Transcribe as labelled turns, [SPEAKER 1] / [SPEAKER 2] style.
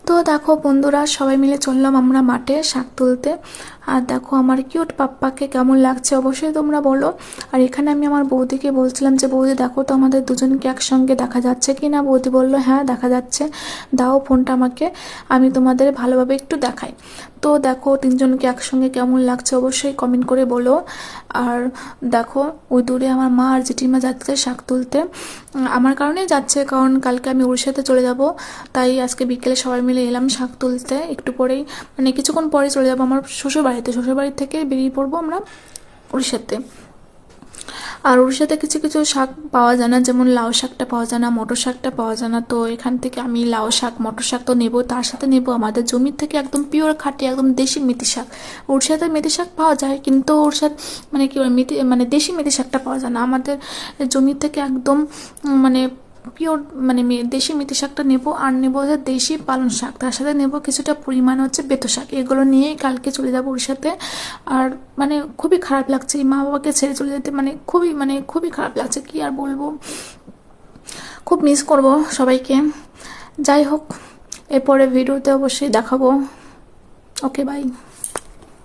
[SPEAKER 1] তো দেখো বন্ধুরা, সবাই মিলে চললাম আমরা মাঠে শাক তুলতে। আর দেখো আমার কিউট পাপ্পাকে কেমন লাগছে অবশ্যই তোমরা বলো। আর এখানে আমি আমার বৌদিকে বলছিলাম যে বৌদি দেখো তো আমাদের দুজনকে একসঙ্গে দেখা যাচ্ছে কি না। বৌদি বললো হ্যাঁ দেখা যাচ্ছে, দাও ফোনটা আমাকে, আমি তোমাদের ভালোভাবে একটু দেখাই। তো দেখো তিনজনকে একসঙ্গে কেমন লাগছে অবশ্যই কমেন্ট করে বলো। আর দেখো ওই দূরে আমার মা আর জেঠিমা যাচ্ছে শাক তুলতে। আমার কারণেই যাচ্ছে, কারণ কালকে আমি উড়িষ্যাতে চলে যাব, তাই আজকে বিকেলে সবাই মিলে এলাম শাক তুলতে। একটু পরেই মানে কিছুক্ষণ পরে চলে যাবো আমার শ্বশুরবাড়িতে, শ্বশুরবাড়ি থেকে বেরিয়ে পড়বো আমরা উড়িষ্যাতে। আর উড়িষ্যাতে কিছু কিছু শাক পাওয়া যায় না, যেমন লাউ শাকটা পাওয়া যায় না, মটর শাকটা পাওয়া যায় না। তো এখান থেকে আমি লাউ শাক মটর শাক তো নেবো, তার সাথে নেবো আমাদের জমির থেকে একদম পিওর খাঁটি একদম দেশি মেথি শাক। উড়িষ্যাতে মেথি শাক পাওয়া যায়, কিন্তু উড়িষ্যার মানে কি বলে মেথি মানে দেশি মেথি শাকটা পাওয়া যায় না। আমাদের জমির থেকে একদম মানে পিওর মানে দেশি মেথি শাকটা নেবো। আর নেবো হচ্ছে দেশি পালং শাক, তার সাথে নেবো কিছুটা পরিমাণ হচ্ছে বেতো শাক। এগুলো নিয়েই কালকে চলে যাবো উড়িষ্যাতে। আর মানে খুবই খারাপ লাগছে এই মা বাবাকে ছেড়ে চলে যেতে, মানে খুবই খারাপ লাগছে, কি আর বলবো। খুব মিস করব সবাইকে। যাই হোক, এরপরে ভিডিওতে অবশ্যই দেখাবো। Okay bye.